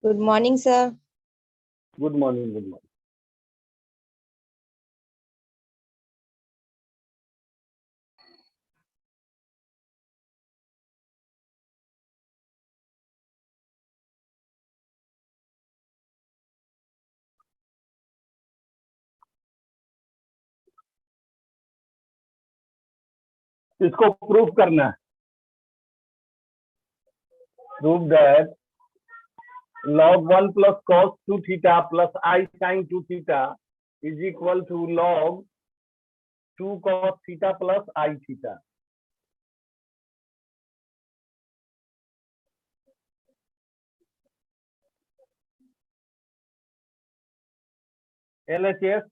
Good morning, sir. Good morning. Good morning. इसको proof करना है. Prove that log 1 plus cos 2 theta plus I sin 2 theta is equal to log 2 cos theta plus I theta. LHS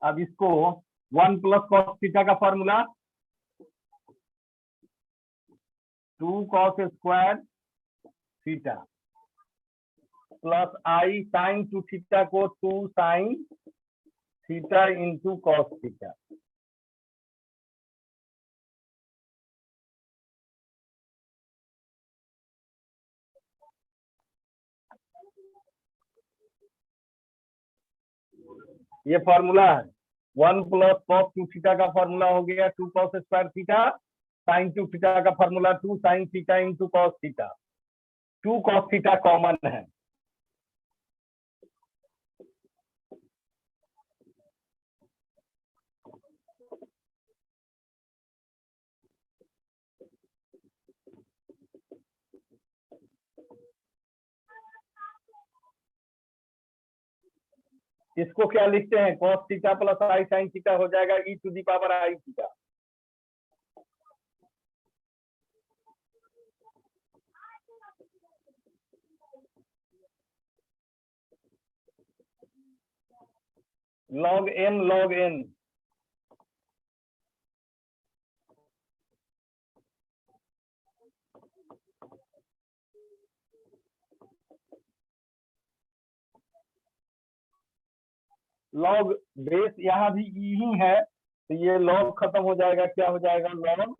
अब इसको 1 plus cos theta का formula 2 cos square theta plus आई sine 2 theta को 2 sine theta into cos theta. ये formula है. 1 plus cos 2 theta का formula हो गया 2 cos square theta, sine 2 theta का formula 2 sine theta into cos theta. 2 cos theta common है. इसको क्या लिखते हैं? cos थीटा प्लस आई साइन थीटा हो जाएगा e to the power I theta. log n log n. log base यहाँ भी e ही है तो ये log खत्म हो जाएगा. क्या हो जाएगा? log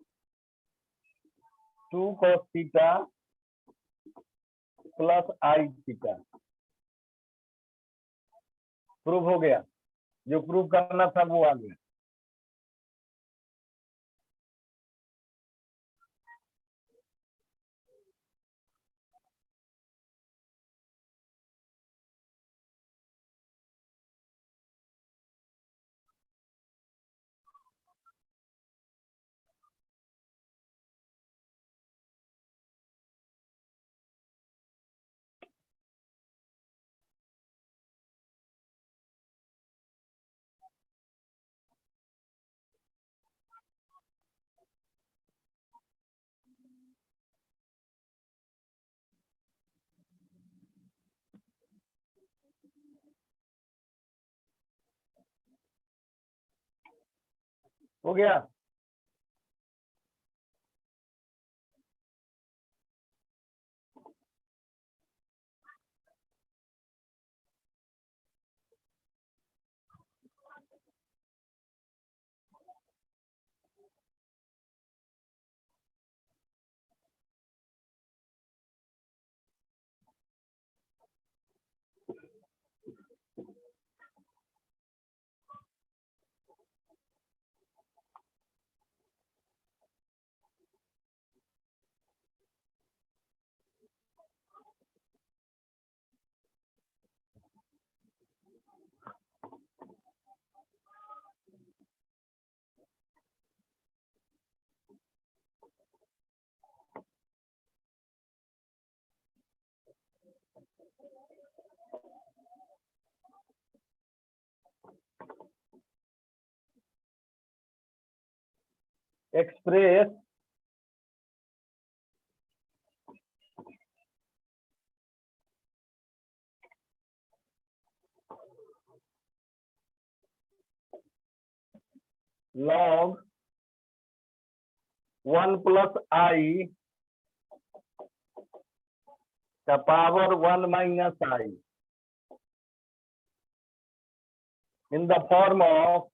2 cos थीटा प्लस आई थीटा. प्रूव हो गया. जो प्रूव करना था वो आ गया. हो गया. एक्सप्रेस log 1 प्लस आई का power 1 minus i in the form of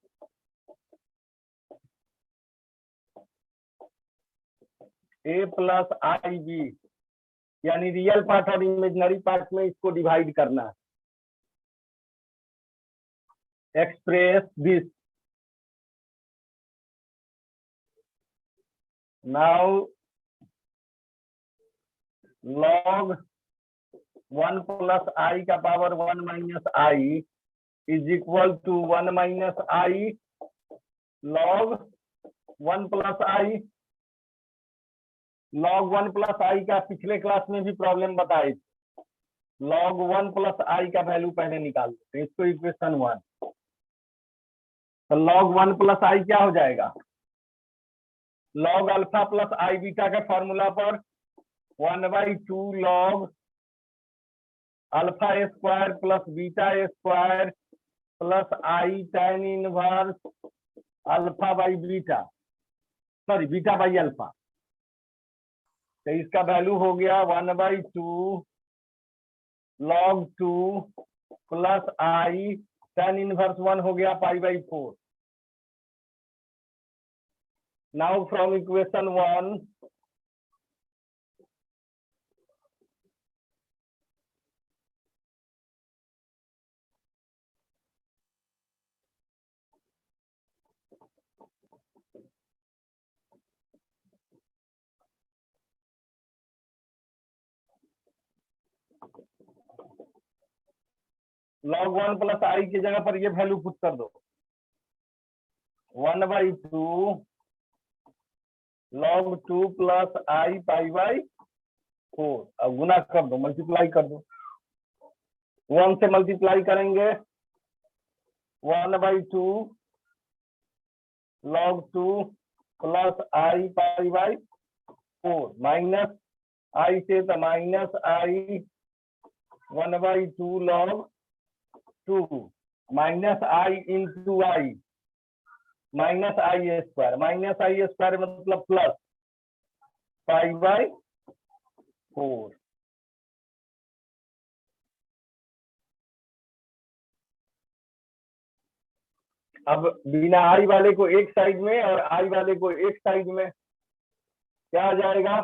a plus I b, यानी रियल पार्ट और इमेजिनरी पार्ट में इसको डिवाइड करना है। Express this now log 1 plus i का power 1 minus i is equal to 1 minus i log 1 plus i. log 1 plus i का पिछले class में भी प्रॉब्लम बताई थी। log 1 प्लस आई का वैल्यू पहले निकाल देते हैं, इसको इक्वेशन 1। तो log 1 प्लस आई क्या हो जाएगा? log अल्फा प्लस आई बीटा का फॉर्मूला पर 1/2 log alpha square plus beta square plus I tan inverse alpha by beta, sorry beta by alpha. तो इसका वैल्यू हो गया 1/2 log 2 प्लस आई tan इनवर्स 1 हो गया π/4। Now from equation 1 log 1 plus i की जगह पर ये वैल्यू पुट कर दो 1/2 log 2 प्लस आई π/4। अब गुना कर दो, मल्टीप्लाई कर दो, 1 से मल्टीप्लाई करेंगे 1/2 log 2 प्लस आई π/4 माइनस आई से तो माइनस आई 1/2 log 2 माइनस आई इंटू आई माइनस आई स्क्वायर, माइनस आई स्क्वायर मतलब प्लस π/4। अब बिना आई वाले को एक साइड में और आई वाले को एक साइड में, क्या आ जाएगा?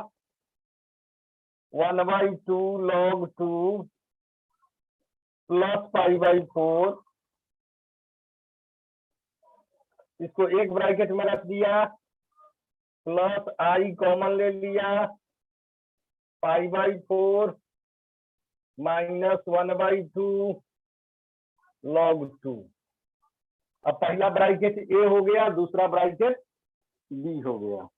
1/2 log 2 प्लस π/4, इसको एक ब्रैकेट में रख दिया, प्लस आई कॉमन ले लिया π/4 माइनस 1/2 log 2। अब पहला ब्रैकेट ए हो गया, दूसरा ब्रैकेट बी हो गया।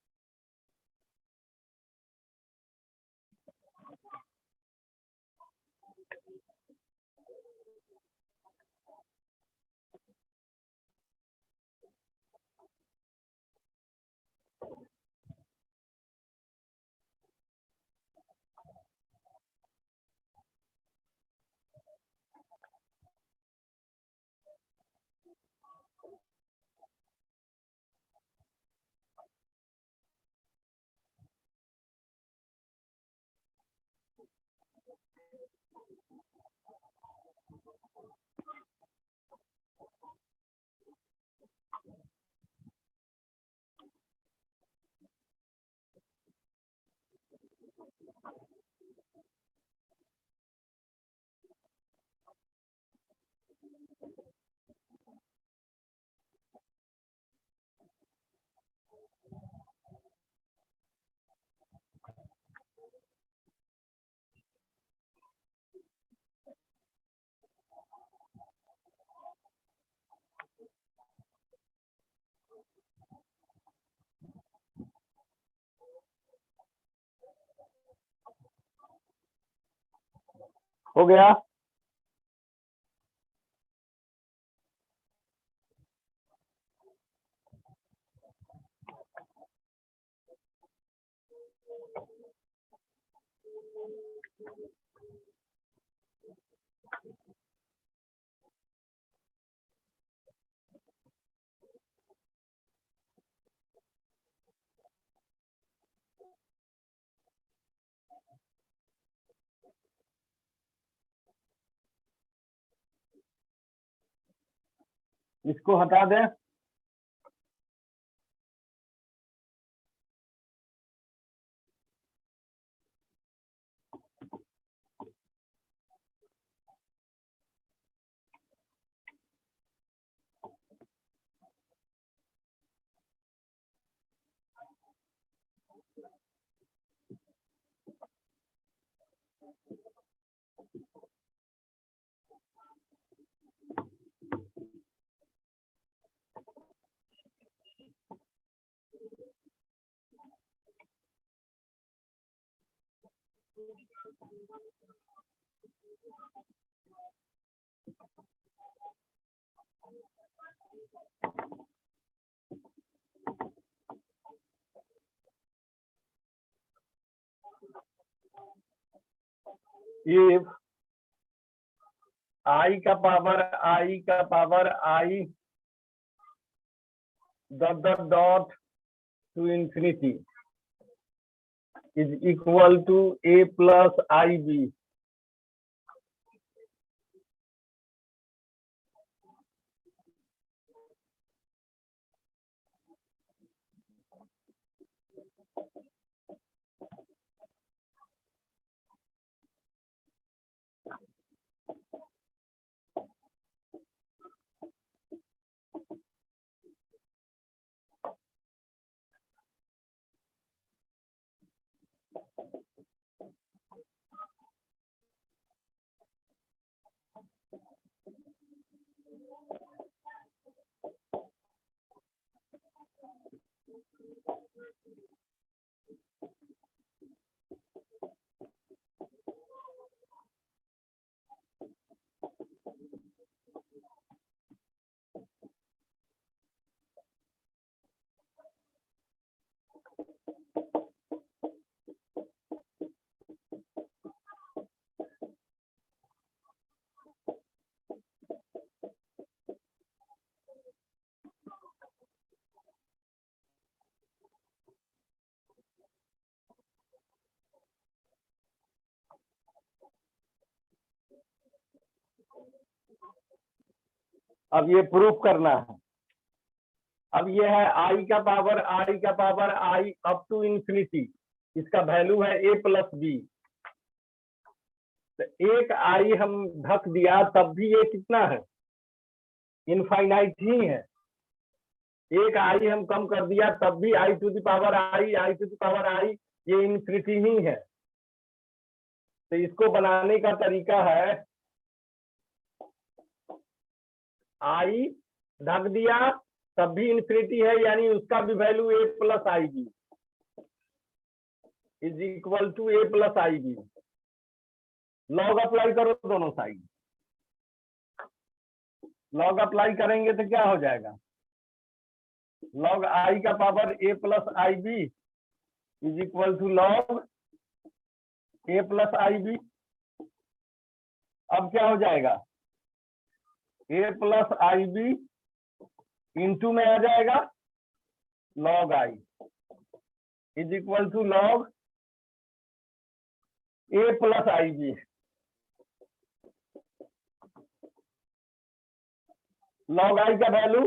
हो गया। इसको हटा दें। इफ आई का power I dot dot dot to infinity is equal to A plus I B, अब ये प्रूफ करना है। अब ये है आई का power I up to infinity, इसका वैल्यू है ए प्लस बी। तो एक आई हम ढक दिया तब भी ये कितना है, इनफाइनाइट ही है। एक आई हम कम कर दिया तब भी आई टू द पावर आई ये इनफिनिटी ही है। तो इसको बनाने का तरीका है, आई ढक दिया तब भी इनफिनिटी है, यानी उसका भी value A plus I B is equal to A plus I B. Log apply करो दोनों साइड। लॉग अप्लाई करेंगे तो क्या हो जाएगा, लॉग आई का power A plus I B is equal to log A plus I B. अब क्या हो जाएगा, A plus I B into में आ जाएगा log I is equal to log A plus I B. Log आई का वैल्यू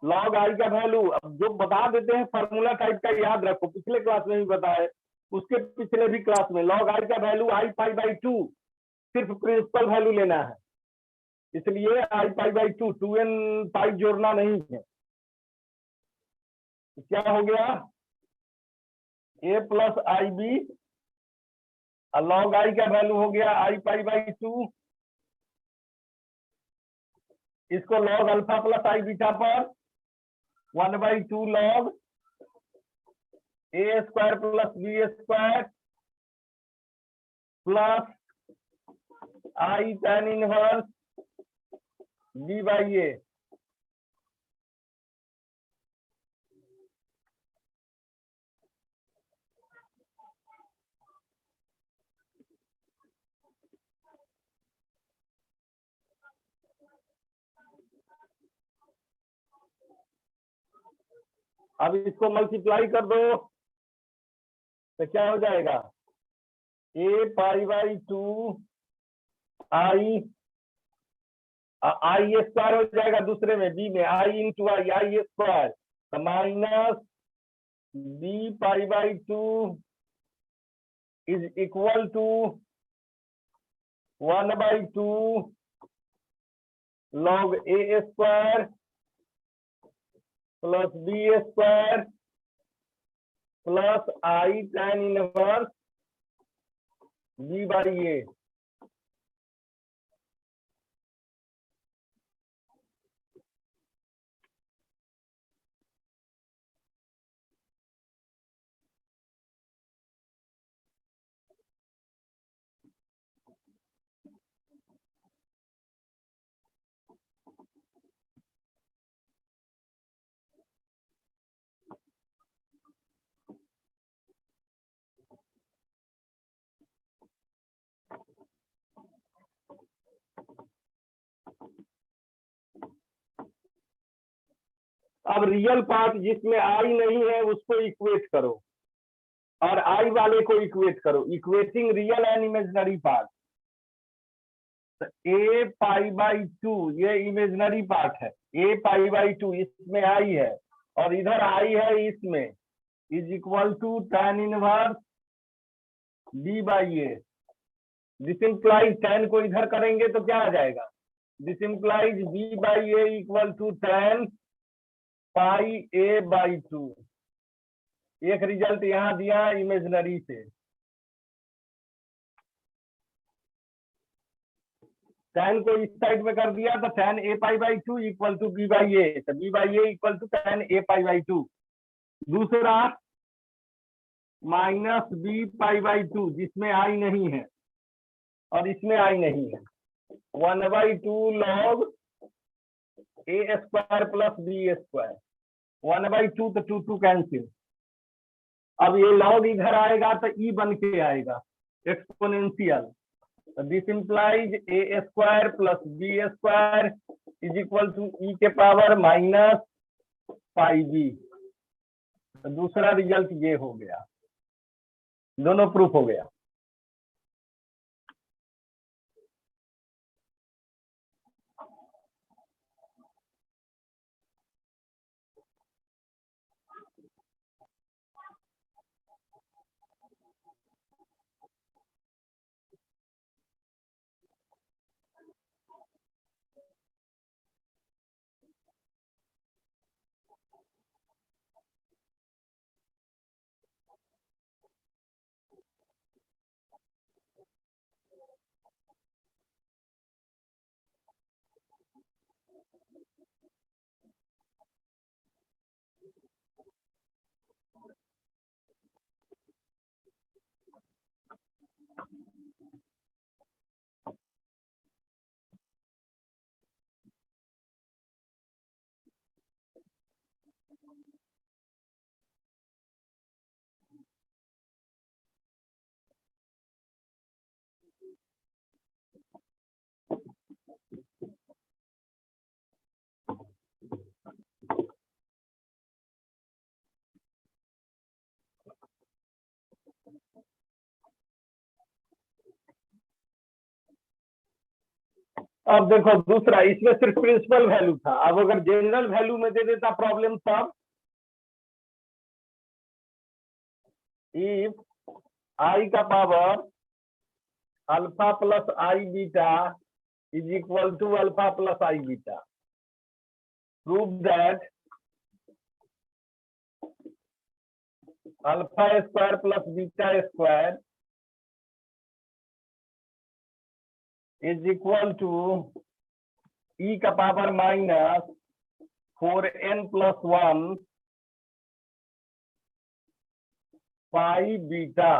लॉग आई का value, अब जो बता देते हैं फॉर्मूला टाइप का याद रखो, पिछले क्लास में भी बताया, उसके पिछले भी क्लास में। लॉग आई का value I pi by to, सिर्फ प्रिंसिपल वैल्यू लेना है, इसलिए आई पाई बाई टू, 2n पाई जोड़ना नहीं है। क्या हो गया, a plus I B, log आई का वैल्यू हो गया आई पाई बाई टू, इसको लॉग अल्फा प्लस आई बीटा पर 1/2 log a square plus b square plus I tan inverse B by a. अब इसको मल्टीप्लाई कर दो तो क्या हो जाएगा, a pi by two i i square हो जाएगा दूसरे में, बी में i into i, i square, तो minus b pi by 2 is equal to 1/2 log a square plus b square plus I tan inverse B by a. अब real part जिसमें आई नहीं है उसको इक्वेट करो और आई वाले को इक्वेट करो, equating real and imaginary part. A pi by 2 ये इमेजिनरी पार्ट है, ए पाई बाई 2 इसमें आई है और इधर आई है इसमें, is equal to tan inverse B by A. This implies tan को इधर करेंगे तो क्या आ जाएगा, this implies B by A equal to tan pi A by 2। एक रिजल्ट यहां दिया इमेजिनरी से, tan को इस साइड में कर दिया तो tan a pi by 2 equal to b by a, तो b by A equal to tan a pi by 2। दूसरा माइनस बी पाई बाई 2 जिसमें आई नहीं है और इसमें आई नहीं है, 1/2 log a square plus b square, 1/2 तो 2 2 कैंसिल। अब ये log इधर आएगा तो ई बन के आएगा exponential, this implies a square plus b square is equal to e के पावर माइनस पाई बी। तो दूसरा रिजल्ट ये हो गया, दोनों प्रूफ हो गया। अब देखो दूसरा, इसमें सिर्फ प्रिंसिपल वैल्यू था, अब अगर जनरल वैल्यू में दे देता प्रॉब्लम तब, इफ आई का power alpha plus I beta is equal to alpha plus I beta, prove that alpha square plus beta square is equal to e का power minus 4n plus 1 pi beta.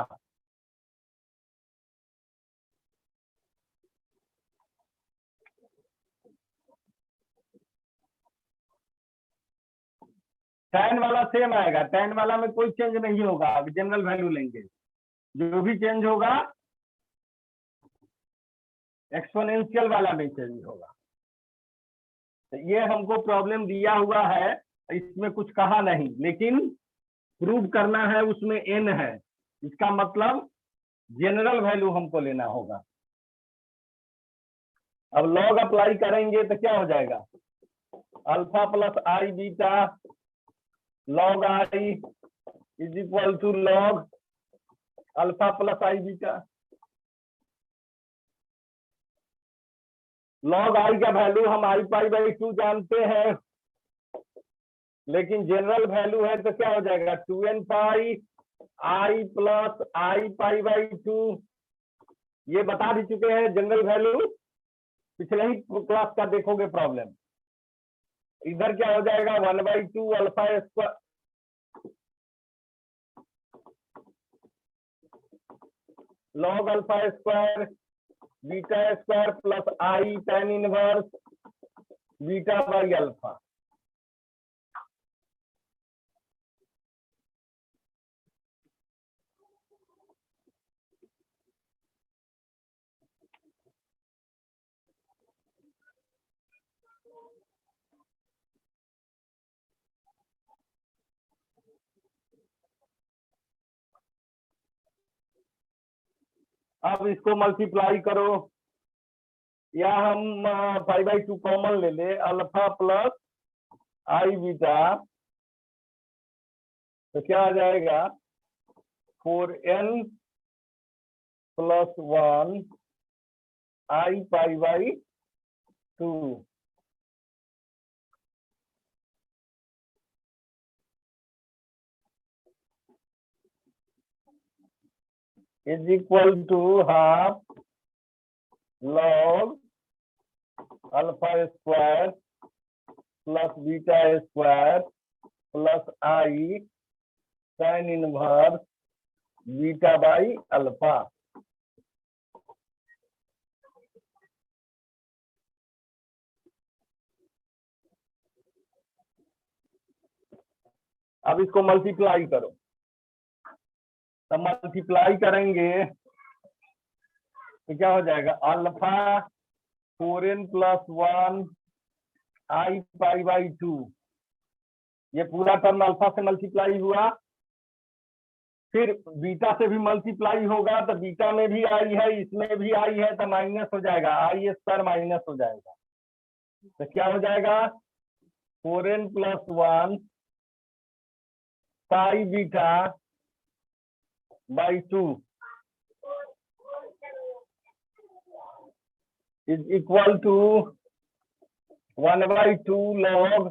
tan वाला same आएगा, tan वाला में कोई change नहीं होगा, अब general value लेंगे, जो भी चेंज होगा एक्सपोनेंशियल वाला में चेंज होगा। तो ये हमको प्रॉब्लम दिया हुआ है, इसमें कुछ कहा नहीं, लेकिन प्रूव करना है, उसमें n है, इसका मतलब जनरल वैल्यू हमको लेना होगा। अब लॉग अप्लाई करेंगे तो क्या हो जाएगा, alpha plus I beta log I is equal to log alpha plus I beta. Log आई का वैल्यू हम आई पाई बाई 2 जानते हैं, लेकिन जनरल वैल्यू है तो क्या हो जाएगा 2n pi I plus I pi by 2। ये बता भी चुके हैं जनरल वैल्यू, पिछले ही क्लास का देखोगे प्रॉब्लम। इधर क्या हो जाएगा 1/2 alpha square log alpha square beta square plus I tan inverse beta by alpha. अब इसको मल्टीप्लाई करो, या हम 5/2 कॉमन ले ले, अल्फा प्लस आई बीटा, तो क्या आ जाएगा 4n plus 1 I pi by 2 is equal to half log alpha square plus beta square plus I tan inverse beta by alpha. अब इसको मल्टीप्लाई करो, तो मल्टीप्लाई करेंगे तो क्या हो जाएगा alpha 4n plus 1 I pi by 2, ये पूरा टर्म अल्फा से मल्टीप्लाई हुआ, फिर बीटा से भी मल्टीप्लाई होगा, तो बीटा में भी आई है इसमें भी आई है, तो माइनस हो जाएगा आई स्क्वायर माइनस हो जाएगा, तो क्या हो जाएगा 4n plus 1 pi beta by 2 is equal to 1/2 log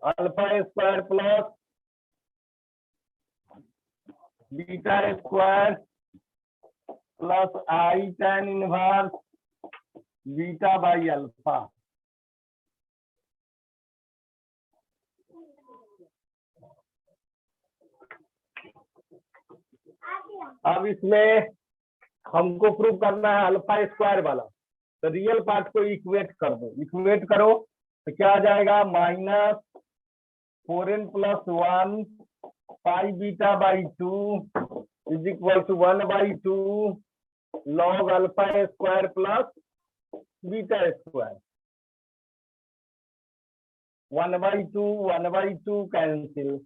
alpha square plus beta square plus I tan inverse beta by alpha. अब इसमें हमको प्रूव करना है अल्फा स्क्वायर वाला, तो रियल पार्ट को इक्वेट कर दो, इक्वेट करो तो क्या आ जाएगा -4n plus 1 pi beta by 2 is equal to 1/2 log alpha square plus beta square. 1/2 cancel,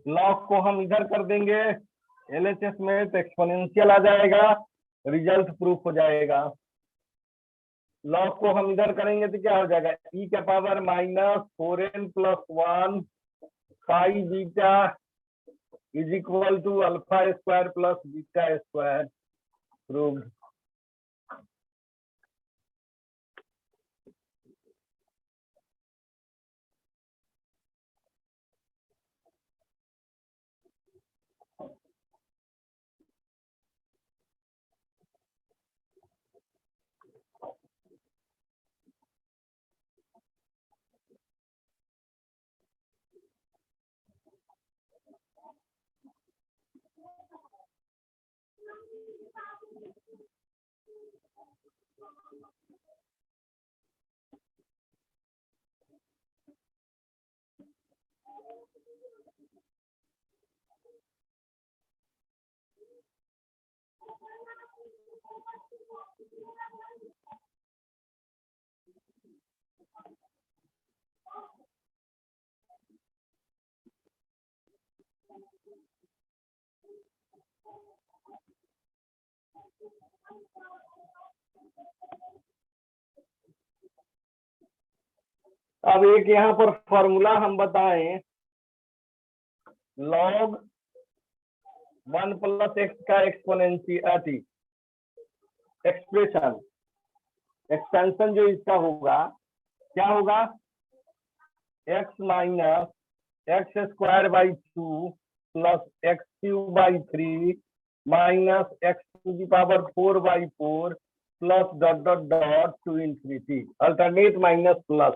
log को हम इधर कर देंगे एलएचएस में, तो एक्सपोनेंशियल आ जाएगा, रिजल्ट प्रूफ हो जाएगा। लॉग को हम इधर करेंगे तो क्या हो जाएगा e के power -4n plus 1 pi beta is equal to alpha square plus beta square proved. अब एक यहाँ पर फॉर्मूला हम बताएं, log 1 + x का एक्सपोनेंशियलिटी एक्सप्रेशन एक्सटेंशन जो इसका होगा, क्या होगा? x - x²/2 + x³/3 - x⁴/4 plus ... to infinity, alternate minus plus.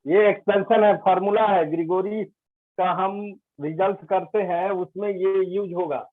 ये एक्सटेंशन है, फॉर्मूला है, ग्रिगोरी का हम रिजल्ट करते हैं उसमें ये यूज होगा।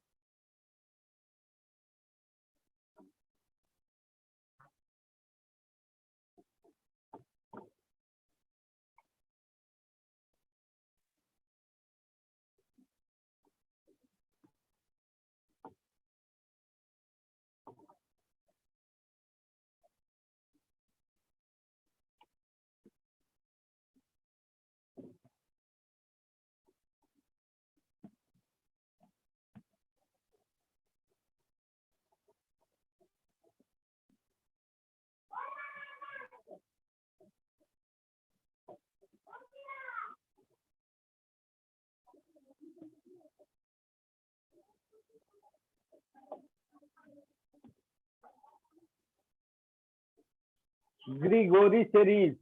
Gregory series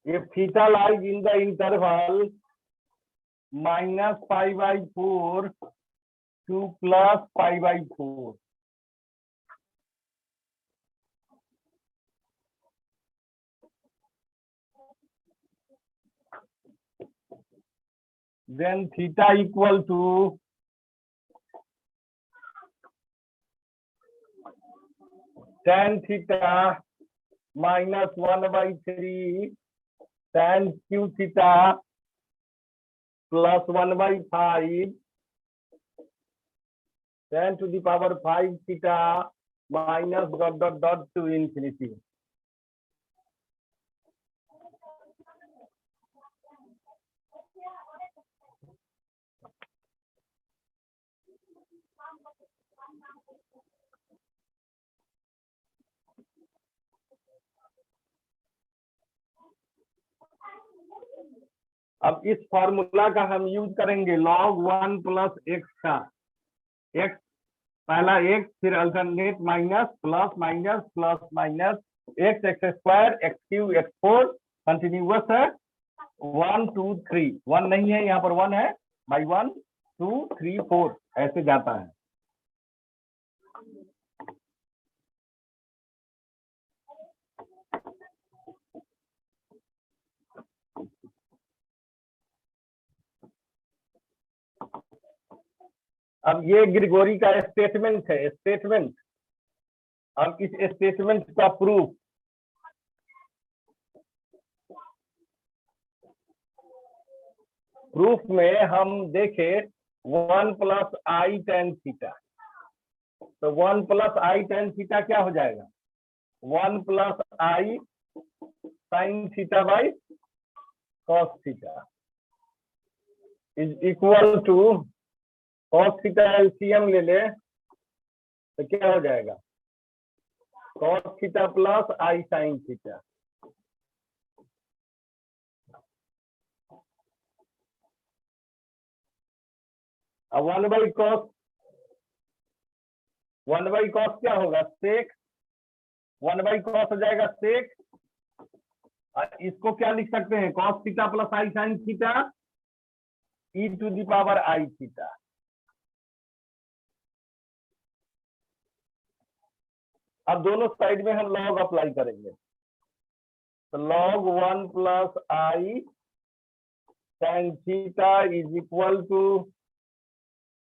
if theta lies in the interval -π/4 to +π/4, then theta equal to tan theta -1/3 tan q theta +1/5 tan to the power 5 theta - ... to infinity। अब इस फॉर्मूला का हम यूज करेंगे log 1 + x का, x पहला x, फिर alternate minus plus minus plus minus x² x³ x4 continuous है 1 2 3, 1 नहीं है यहाँ पर 1 है बाई 1 2 3 4 ऐसे जाता है। अब ये ग्रिगोरी का स्टेटमेंट है, स्टेटमेंट। अब इस स्टेटमेंट का प्रूफ, प्रूफ में हम देखे 1 + I tan थीटा, तो 1 + I tan थीटा क्या हो जाएगा? 1 + I sin theta by cos theta is equal to cos theta LCM ले ले तो क्या हो जाएगा? cos theta plus I sin theta. अब 1/cos क्या होगा, सेक 1/cos हो जाएगा सेक। इसको क्या लिख सकते हैं, cos थीटा प्लस आई साइन थीटा e⁻i थीटा। अब दोनों साइड में हम लॉग अप्लाई करेंगे, तो log 1 plus I sine theta is equal to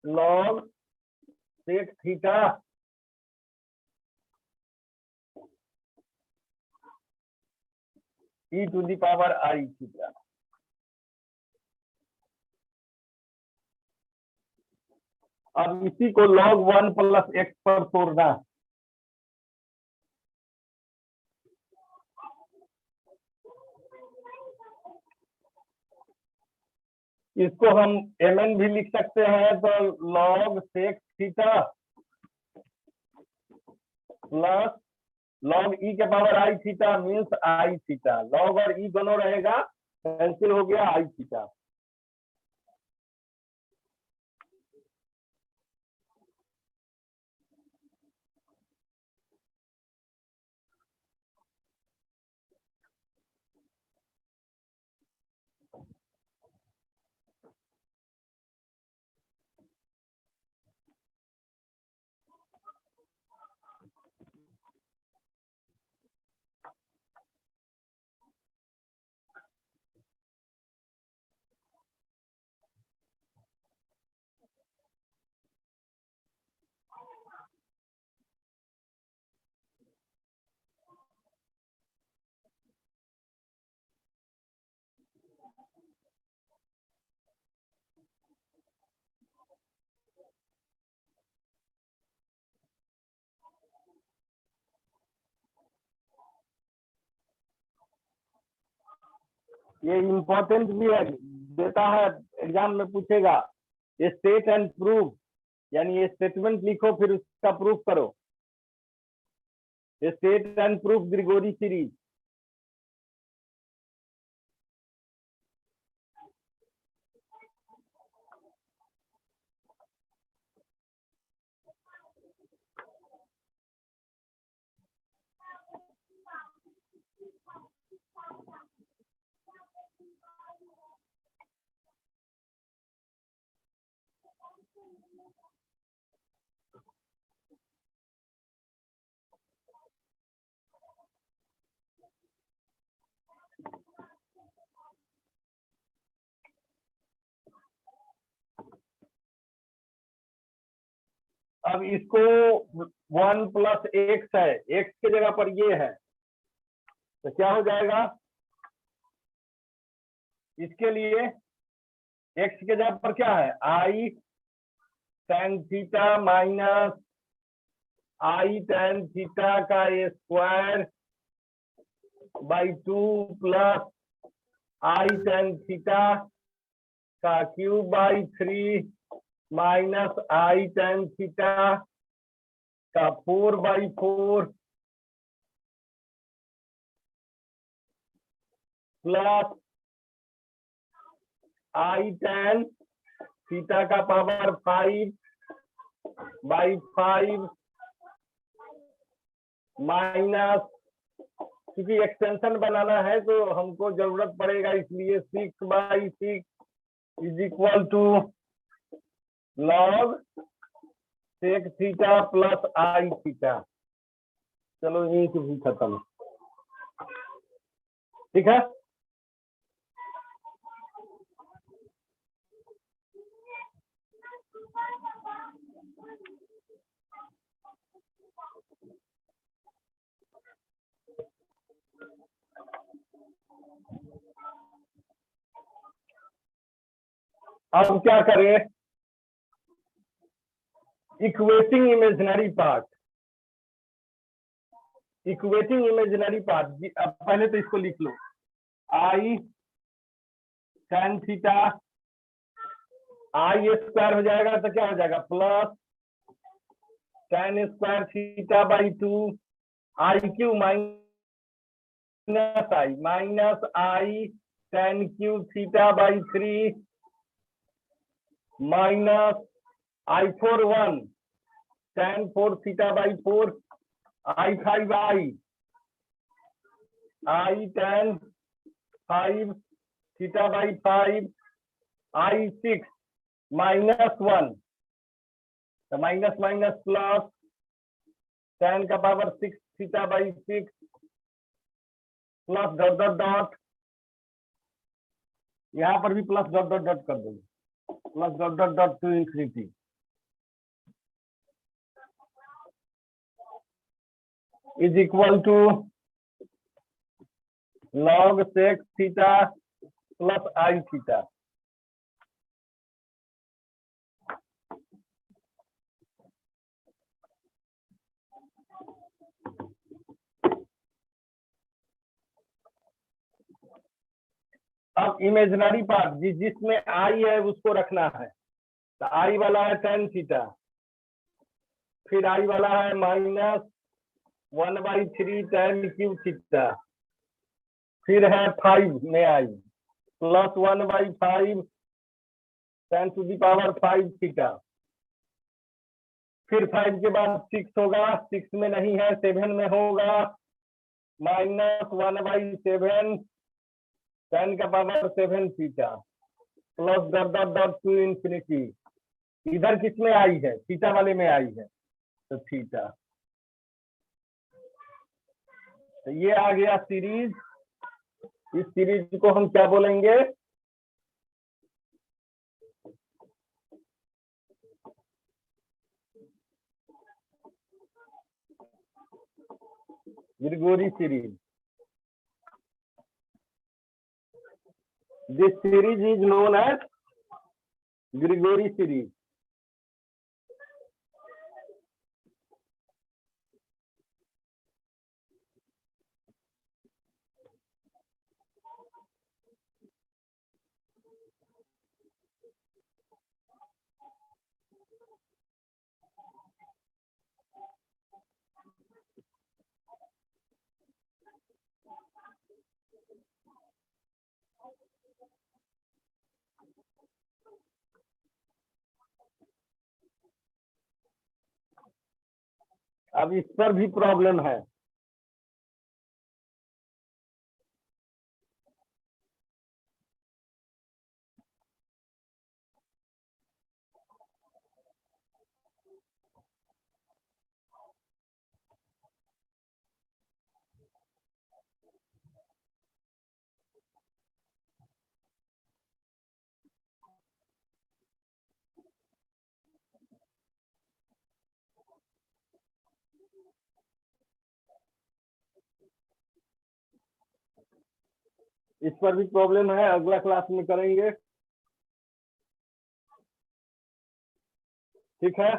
log sec theta e⁻i theta. अब इसी को log 1 प्लस x पर तोड़ना, इसको हम mn भी लिख सकते हैं, तो log sec theta plus log e⁻i theta means I theta, log और e दोनों रहेगा, कैंसिल हो गया आई थीटा। ये इम्पोर्टेंट भी है, देता है एग्जाम में पूछेगा, स्टेट एंड प्रूफ, यानी ये स्टेटमेंट लिखो फिर उसका प्रूफ करो, state and proof Gregory series. अब इसको 1 प्लस एक्स है, एक्स की जगह पर ये है, तो क्या हो जाएगा, इसके लिए एक्स की जगह पर क्या है, i tan theta minus i tan theta का square by 2 plus I tan theta का cube by 3 minus i tan theta का 4/4 प्लस आई tan थीटा का पावर 5/5 माइनस, क्योंकि एक्सटेंशन बनाना है तो हमको जरूरत पड़ेगा, इसलिए 6/6 is equal to log sec theta plus I theta. चलो ये तो भी खत्म, ठीक है। अब क्या करें, equating imaginary part, equating imaginary part. अब पहले तो इसको लिख लो, आई tan थीटा आई स्क्वायर हो जाएगा तो क्या हो जाएगा, plus tan square theta by 2 I Q minus i tan Q theta by 3 minus I4 1 tan 4 theta by 4, I5 I tan 5 theta by 5, I6 -1, तो माइनस माइनस प्लस tan का power 6 theta by 6 plus dot dot dot, यहाँ पर भी plus dot dot dot कर देंगे, plus dot dot dot to infinity is equal to log sec theta plus I theta. अब imaginary part जिसमें I है उसको रखना है, तो आई वाला है tan थीटा, फिर आई वाला है -1/3 tan क्यूब थीटा, फिर है 5 में I plus 1/5 tan to the power 5 theta, फिर 5 के बाद 6 होगा, 6 में नहीं है 7 में होगा, -1/7 tan का power 7 theta plus dot dot dot to infinity. इधर किसमें आई है? थीटा वाले में आई है, तो थीटा। तो ये आ गया सीरीज। इस सीरीज को हम क्या बोलेंगे? Gregory series. This series is known as Gregory series. अब इस पर भी प्रॉब्लम है। इस पर भी प्रॉब्लम है, अगला क्लास में करेंगे। ठीक है,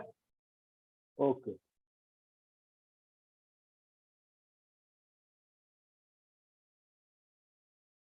ओके।